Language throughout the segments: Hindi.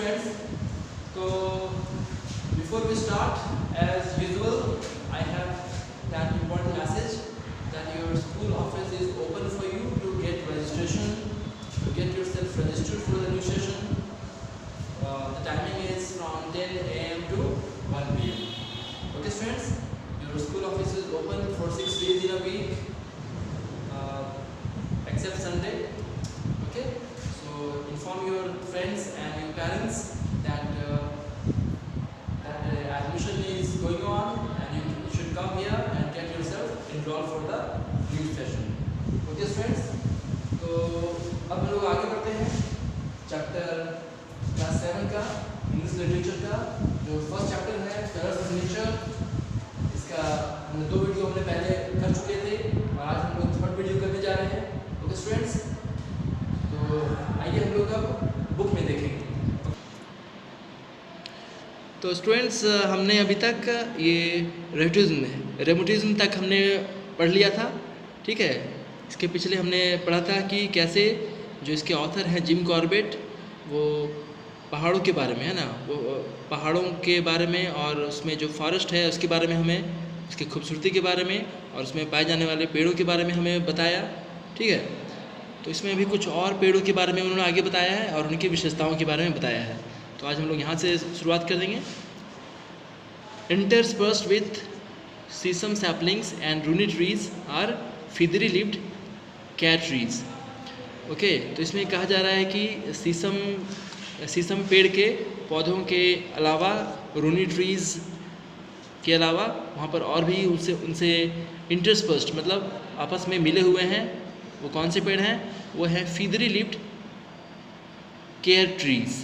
friends. So before we start, as usual, I have that important message that your school office is open for you to get registration, to get yourself registered for the new session. The timing is from 10 a.m. to 1 p.m. Okay, friends, your school office is open for 6 days in a week, except Sunday. Okay, so inform your friends and your parents that admission is going on, and you should come here and get yourself enrolled for the new session. Okay, friends. तो अब हम लोग आगे बढ़ते हैं चैप्टर क्लास 7 का इंग्लिश लिटरेचर का जो फर्स्ट चैप्टर है कलर्स ऑफ नेचर। इसका हमने 2 वीडियो हमने पहले कर चुके थे और आज हम लोग थर्ड वीडियो करने जा रहे हैं। ओके स्टूडेंट्स, तो आइए हम लोग अब बुक में देखेंगे। तो स्टूडेंट्स, हमने अभी तक ये रेमोटिज्म तक हमने पढ़ लिया था, ठीक है। इसके पिछले हमने पढ़ा था कि कैसे जो इसके ऑथर हैं जिम कॉर्बेट, वो पहाड़ों के बारे में, है ना, वो पहाड़ों के बारे में और उसमें जो फॉरेस्ट है उसके बारे में हमें, उसकी खूबसूरती के बारे में और उसमें पाए जाने वाले पेड़ों के बारे में हमें बताया, ठीक है। तो इसमें अभी कुछ और पेड़ों के बारे में उन्होंने आगे बताया है और उनकी विशेषताओं के बारे में बताया है। तो आज हम लोग यहाँ से शुरुआत कर देंगे। Interspersed with shisham saplings and रूनी trees are feathery leaved cat trees. Okay, तो इसमें कहा जा रहा है कि सीसम पेड़ के पौधों के अलावा, रूनी ट्रीज़ के अलावा वहाँ पर और भी उनसे इंटरस्पर्स्ड मतलब आपस में मिले हुए हैं। वो कौन से पेड़ हैं? वो है फीदरी लिव्ड केयर ट्रीज़,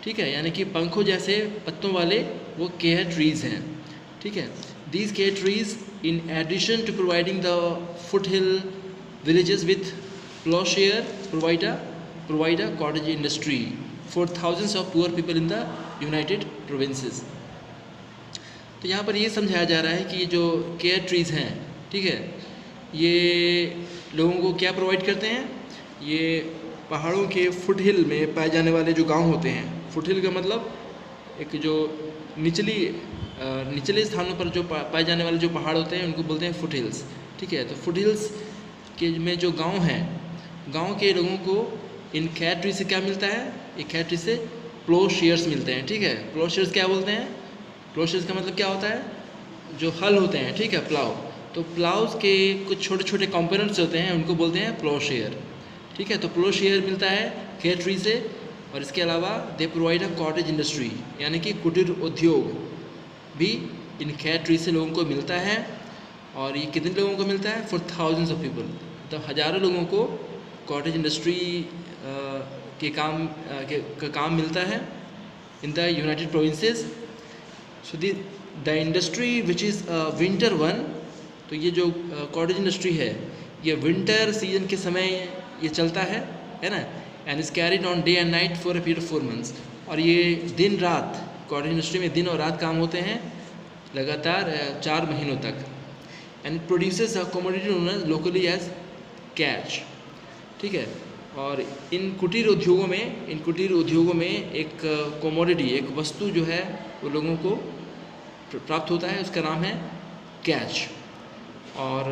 ठीक है, यानी कि पंखों जैसे पत्तों वाले वो केयर ट्रीज़ हैं, ठीक है। These care trees in addition to providing the foot hill villages with plowshare provide a cottage industry for thousands of poor people in the United Provinces। तो यहाँ पर ये समझाया जा रहा है कि ये जो केयर ट्रीज़ हैं, ठीक है, ये लोगों को क्या प्रोवाइड करते हैं? ये पहाड़ों के फुट हिल में पाए जाने वाले जो गांव होते हैं, फुट हिल का मतलब एक जो निचले स्थानों पर जो पाए जाने वाले जो पहाड़ होते हैं उनको बोलते हैं फुट हिल्स, ठीक है। तो फुट हिल्स के में जो गांव हैं, गांव के लोगों को इन कैट ट्री से क्या मिलता है? एक कैट ट्री से प्लो शेयर्स मिलते हैं, ठीक है। प्लो शेयर्स क्या बोलते हैं? प्लो शेयर्स का मतलब क्या होता है? जो हल होते हैं, ठीक है, प्लाव। तो प्लाउज के कुछ छोटे छोटे कंपोनेंट्स होते हैं, उनको बोलते हैं प्लो शेयर, ठीक है। तो प्लो शेयर मिलता है कैट ट्री से, और इसके अलावा they provide a cottage industry, यानी कि कुटीर उद्योग भी इन कैट ट्री से लोगों को मिलता है। और ये कितने लोगों को मिलता है? फॉर थाउजेंड्स ऑफ पीपल, तो हज़ारों लोगों को कॉटेज इंडस्ट्री के काम मिलता है in the United provinces. So the industry which is winter one, तो ये जो कॉटेज इंडस्ट्री है ये विंटर सीजन के समय ये चलता है ना, and is carried on day and night for a period of 4 months। और ये दिन रात, कॉटेज इंडस्ट्री में दिन और रात काम होते हैं लगातार 4 महीनों तक। And produces a commodity known locally as cutch, ठीक है। और इन कुटीर उद्योगों में एक कमोडिटी, एक वस्तु जो है वो लोगों को प्राप्त होता है, उसका नाम है कैच। और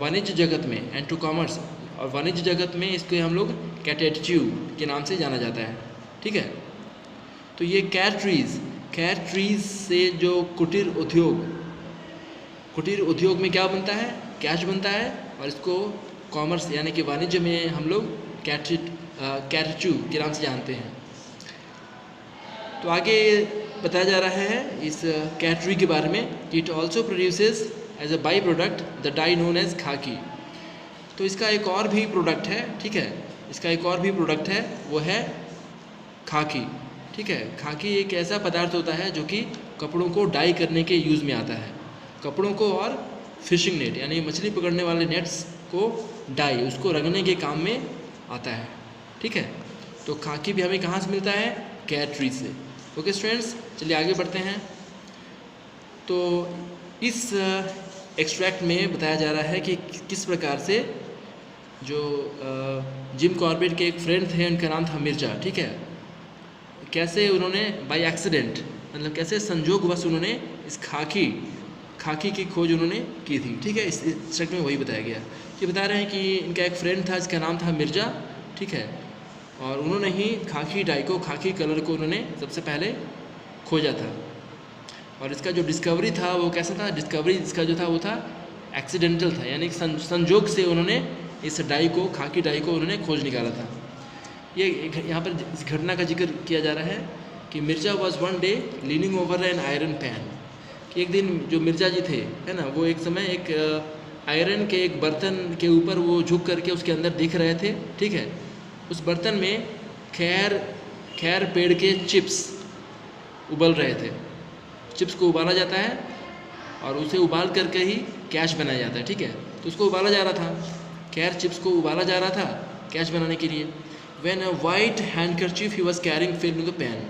वाणिज्य जगत में, एंड टू कॉमर्स, और वाणिज्य जगत में इसको हम लोग कैटेच्यू के नाम से जाना जाता है, ठीक है। तो ये कैट ट्रीज़ से जो कुटीर उद्योग में क्या बनता है? कैच बनता है, और इसको कॉमर्स यानी कि वाणिज्य में हम लोग कैटेच्यू के नाम से जानते हैं। तो आगे बताया जा रहा है इस कैट ट्री के बारे में कि it also produces as a by product the dye known as khaki. तो इसका एक और भी प्रोडक्ट है, ठीक है, इसका एक और भी प्रोडक्ट है, वो है खाकी, ठीक है। खाकी एक ऐसा पदार्थ होता है जो कि कपड़ों को डाई करने के यूज़ में आता है, कपड़ों को और फिशिंग नेट यानी मछली पकड़ने वाले नेट्स को डाई, उसको रंगने के काम में आता है, ठीक है। तो खाकी भी हमें कहाँ से मिलता है? कैट ट्री से। ओके स्टूडेंट्स, चलिए आगे बढ़ते हैं। तो इस एक्सट्रैक्ट में बताया जा रहा है कि किस प्रकार से जो जिम कॉर्बेट के एक फ्रेंड थे, उनका नाम था मिर्जा, ठीक है। कैसे उन्होंने बाय एक्सीडेंट, मतलब कैसे संजोगवश उन्होंने इस खाकी की खोज उन्होंने की थी। ठीक है, इस सेक्ट में वही बताया गया। ये बता रहे हैं कि इनका एक फ्रेंड था जिसका नाम था मिर्ज़ा, ठीक है, और उन्होंने ही खाकी कलर को उन्होंने सबसे पहले खोजा था। और इसका जो डिस्कवरी था वो कैसा था, डिस्कवरी इसका जो था वो था एक्सीडेंटल था, यानी संजोग से उन्होंने इस खाकी डाई को उन्होंने खोज निकाला था। ये यहाँ पर इस घटना का जिक्र किया जा रहा है कि Mirza was one day leaning over an iron pan, कि एक दिन जो मिर्ज़ा जी थे, है ना, वो एक समय एक आयरन के एक बर्तन के ऊपर वो झुक करके उसके अंदर देख रहे थे। ठीक है, उस बर्तन में खैर पेड़ के चिप्स उबल रहे थे। चिप्स को उबाला जाता है और उसे उबाल करके ही कैश बनाया जाता है। ठीक है, तो उसको उबाला जा रहा था, खैर चिप्स को उबाला जा रहा था कैश बनाने के लिए। When a white handkerchief he was carrying filled with the pan,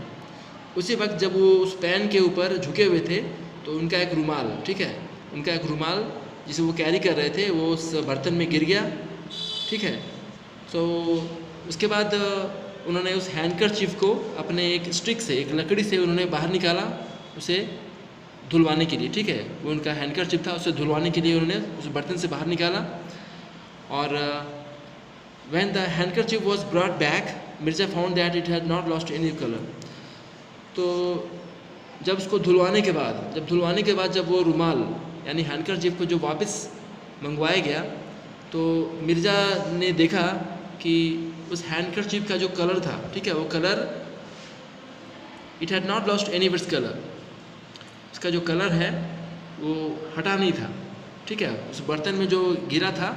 उसी वक्त जब वो उस पैन के ऊपर झुके हुए थे तो उनका एक रुमाल, ठीक है, उनका एक रुमाल जिसे वो कैरी कर रहे थे वो उस बर्तन में गिर गया। ठीक है, तो उसके बाद उन्होंने उस हैंडकरचीफ को अपने एक स्टिक से, एक लकड़ी से उन्होंने बाहर निकाला उसे धुलवाने के लिए। ठीक है, वो उनका हैंडकरचीफ था, उसे धुलवाने के लिए उन्होंने उस बर्तन से बाहर निकाला। और when the handkerchief was brought back, Mirza found that it had not lost any color. तो जब उसको धुलवाने के बाद जब वो रुमाल यानी हैंडकरचीफ को जो वापस मंगवाया गया तो मिर्ज़ा ने देखा कि उस हैंडकरचीफ का जो कलर था, ठीक है, वो colour it had not lost any its colour, उसका जो कलर है वो हटा नहीं था। ठीक है, उस बर्तन में जो गिरा था,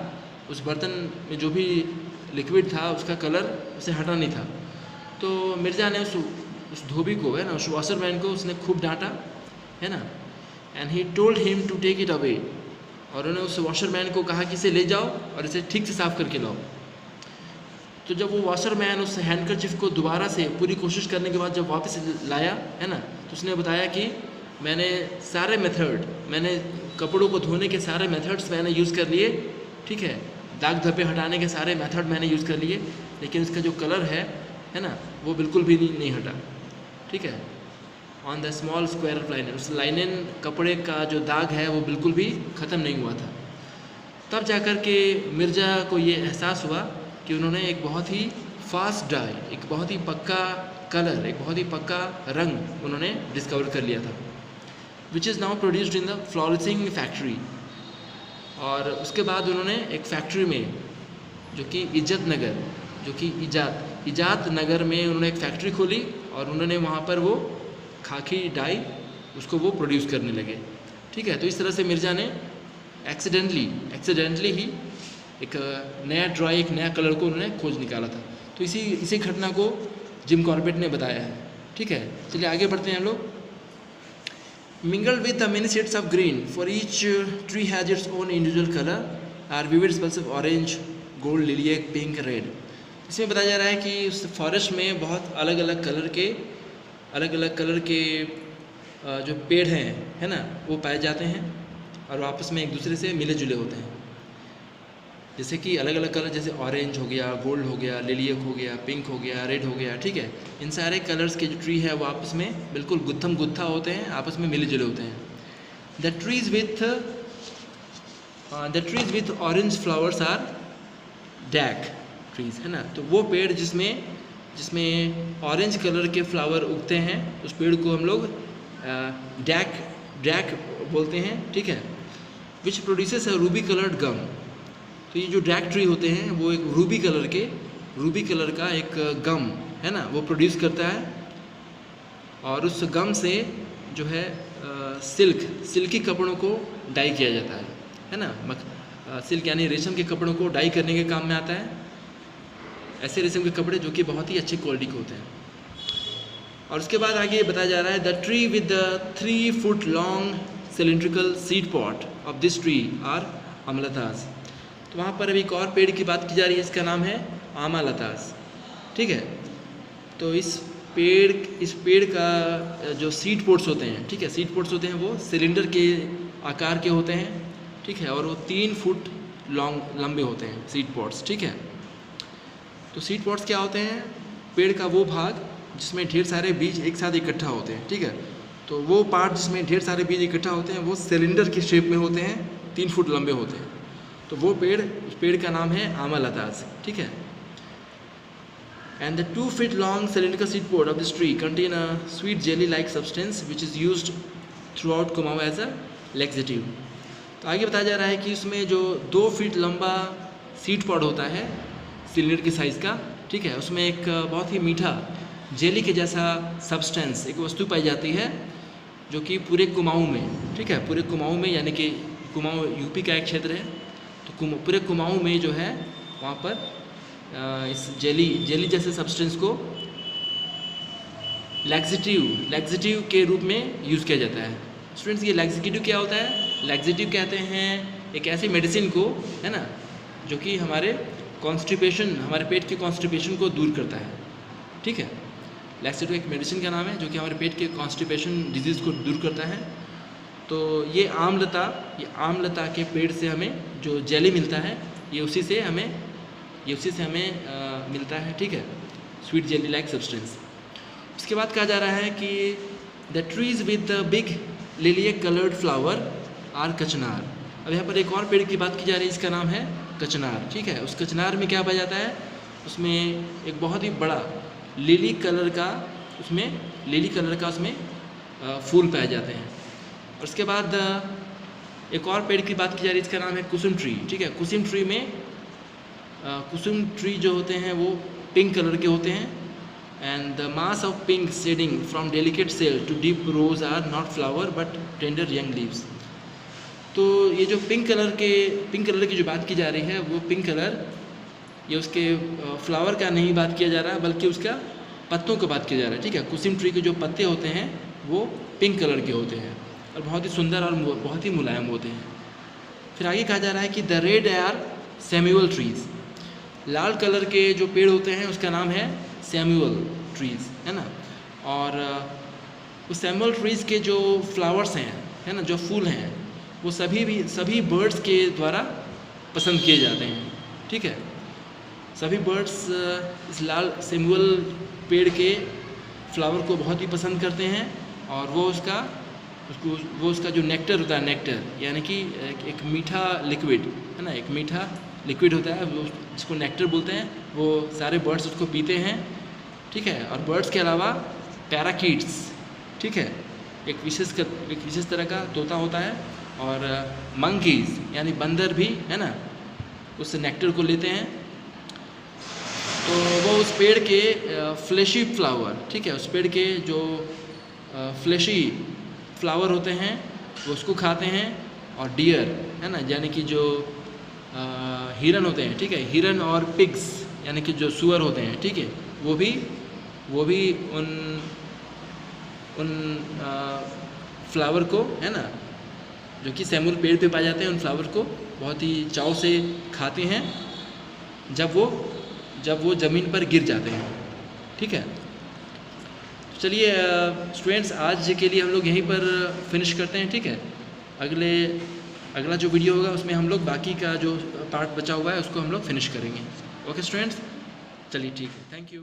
उस बर्तन में जो भी लिक्विड था उसका कलर उसे हटा नहीं था। तो मिर्ज़ा ने उस धोबी को, है ना, उस वॉशरमैन को उसने खूब डांटा, है ना, and he told him to take it away, और उन्होंने उस वॉशरमैन को कहा कि इसे ले जाओ और इसे ठीक से साफ़ करके लाओ। तो जब वो वॉशरमैन उस हैंडकरचीफ को दोबारा से पूरी कोशिश करने के बाद जब वापस लाया, है ना, तो उसने बताया कि मैंने कपड़ों को धोने के सारे मेथड्स मैंने यूज़ कर लिए। ठीक है, दाग धब्बे हटाने के सारे मेथड मैंने यूज़ कर लिए, लेकिन इसका जो कलर है ना, वो बिल्कुल भी नहीं हटा। ठीक है, on the small square of linen, उस लाइनन कपड़े का जो दाग है वो बिल्कुल भी ख़त्म नहीं हुआ था। तब जाकर के मिर्ज़ा को ये एहसास हुआ कि उन्होंने एक बहुत ही फास्ट डाई, एक बहुत ही पक्का कलर, एक बहुत ही पक्का रंग उन्होंने डिस्कवर कर लिया था, which is now produced in the flourishing factory. और उसके बाद उन्होंने एक फैक्ट्री में जो कि इजात नगर में उन्होंने एक फैक्ट्री खोली और उन्होंने वहाँ पर वो खाकी डाई उसको वो प्रोड्यूस करने लगे। ठीक है, तो इस तरह से मिर्ज़ा ने एक्सीडेंटली ही एक नया कलर को उन्होंने खोज निकाला था। तो इसी घटना को जिम कॉर्बेट ने बताया है। ठीक है, चलिए आगे बढ़ते हैं हम लोग। Mingled with the many shades of green, for each tree has its own individual color, are vivid spells of orange, gold, lilac, pink, red. इसमें बताया जा रहा है कि उस फॉरेस्ट में बहुत अलग अलग कलर के जो पेड़ हैं, है ना, वो पाए जाते हैं और आपस में एक दूसरे से मिले जुले होते हैं। जैसे कि अलग अलग कलर, जैसे ऑरेंज हो गया, गोल्ड हो गया, लिलियक हो गया, पिंक हो गया, रेड हो गया। ठीक है, इन सारे कलर्स के जो ट्री है वो आपस में बिल्कुल गुत्था होते हैं, आपस में मिले जुले होते हैं। The trees with orange flowers are dhak trees, है ना, तो वो पेड़ जिसमें ऑरेंज कलर के फ्लावर उगते हैं उस पेड़ को हम लोग डैक बोलते हैं। ठीक है, which produces a ruby coloured gum. तो ये जो डैक ट्री होते हैं वो एक रूबी कलर का एक गम, है ना, वो प्रोड्यूस करता है। और उस गम से जो है सिल्की कपड़ों को डाई किया जाता है ना। सिल्क यानी रेशम के कपड़ों को डाई करने के काम में आता है, ऐसे रेशम के कपड़े जो कि बहुत ही अच्छी क्वालिटी के होते हैं। और उसके बाद आगे बताया जा रहा है, the tree with the 3 foot long cylindrical seed pod of this tree are amaltas. तो वहाँ पर अभी एक और पेड़ की बात की जा रही है, इसका नाम है आमालतास। ठीक है, तो इस पेड़ का जो सीड पोट्स होते हैं, ठीक है, सीड पोट्स होते हैं वो सिलेंडर के आकार के होते हैं। ठीक है, और वो 3 फुट लंबे होते हैं सीड पोट्स। ठीक है, तो सीड पोट्स क्या होते हैं? पेड़ का वो भाग जिसमें ढेर सारे बीज एक साथ इकट्ठा होते हैं, ठीक है। तो वो पार्ट जिसमें ढेर सारे बीज इकट्ठा होते हैं वो सिलेंडर की शेप में होते हैं, 3 फुट लंबे होते हैं। तो वो पेड़, उस पेड़ का नाम है आमालतास, ठीक है। And the 2 feet long cylindrical seed pod of this tree contain a sweet jelly like substance which is used throughout Kumaon as a laxative। तो आगे बताया जा रहा है कि उसमें जो 2 फीट लंबा सीड पॉड होता है सिलेंडर की साइज़ का, ठीक है, उसमें एक बहुत ही मीठा जेली के जैसा सब्सटेंस, एक वस्तु पाई जाती है जो कि पूरे कुमाऊं में, ठीक है, पूरे कुमाऊं में, यानी कि कुमाऊं यूपी का एक क्षेत्र है, तो पूरे कुमाऊं में जो है वहाँ पर इस जेली जैसे सब्सटेंस को लैक्सेटिव के रूप में यूज़ किया जाता है। स्टूडेंट्स, ये लैक्सेटिव क्या होता है? लैक्सेटिव कहते हैं एक ऐसी मेडिसिन को, है ना, जो कि हमारे कॉन्स्टिपेशन, हमारे पेट के कॉन्स्टिपेशन को दूर करता है, ठीक है। लैक्सेटिव एक मेडिसिन का नाम है जो कि हमारे पेट के कॉन्स्टिपेशन डिजीज़ को दूर करता है। तो ये आमलता के पेड़ से हमें जो जेली मिलता है ये उसी से हमें मिलता है, ठीक है, स्वीट जेली लाइक सब्सटेंस। उसके बाद कहा जा रहा है कि the trees with the big lilac coloured flower are kachnar. अब यहाँ पर एक और पेड़ की बात की जा रही है, इसका नाम है कचनार, ठीक है। उस कचनार में क्या पाया जाता है? उसमें एक बहुत ही बड़ा लिली कलर का उसमें फूल पाए जाते हैं। और उसके बाद एक और पेड़ की बात की जा रही है, इसका नाम है कुसुम ट्री, ठीक है। कुसुम ट्री जो होते हैं वो पिंक कलर के होते हैं। And the mass of pink shading from delicate shell to deep rose are not flower but tender young leaves. तो ये जो पिंक कलर की जो बात की जा रही है, वो पिंक कलर ये उसके फ्लावर का नहीं बात किया जा रहा है, बल्कि उसका पत्तों का बात किया जा रहा है, ठीक है। कुसुम ट्री के जो पत्ते होते हैं वो पिंक कलर के होते हैं और बहुत ही सुंदर और बहुत ही मुलायम होते हैं। फिर आगे कहा जा रहा है कि the red are semul trees. लाल कलर के जो पेड़ होते हैं उसका नाम है सैमुअल ट्रीज, है ना। और उस सैमुअल ट्रीज के जो फ्लावर्स हैं, है ना, जो फूल हैं, वो सभी बर्ड्स के द्वारा पसंद किए जाते हैं, ठीक है। सभी बर्ड्स इस लाल सैमुअल पेड़ के फ्लावर को बहुत ही पसंद करते हैं और वो उसका जो नेक्टर होता है, नेक्टर यानी कि एक मीठा लिक्विड, है ना, एक मीठा लिक्विड होता है, वो जिसको नेक्टर बोलते हैं, वो सारे बर्ड्स उसको पीते हैं, ठीक है। और बर्ड्स के अलावा पैराकीट्स, ठीक है, एक विशेष तरह का तोता होता है, और मंकीज़ यानी बंदर भी, है ना, उस नेक्टर को लेते हैं। तो वो उस पेड़ के फ्लैशी फ्लावर, ठीक है, उस पेड़ के जो फ्लैशी फ्लावर होते हैं वो उसको खाते हैं। और डियर, है ना, यानी कि जो हिरन होते हैं, ठीक है, हिरन और पिग्स यानी कि जो सुअर होते हैं, ठीक है, वो भी उन फ्लावर को, है ना, जो कि सैमुअल पेड़ पे पाए जाते हैं, उन फ्लावर को बहुत ही चाव से खाते हैं जब वो ज़मीन पर गिर जाते हैं, ठीक है। चलिए स्टूडेंट्स, आज के लिए हम लोग यहीं पर फिनिश करते हैं, ठीक है। अगला जो वीडियो होगा उसमें हम लोग बाकी का जो पार्ट बचा हुआ है उसको हम लोग फिनिश करेंगे। ओके स्टूडेंट्स, चलिए ठीक है, थैंक यू।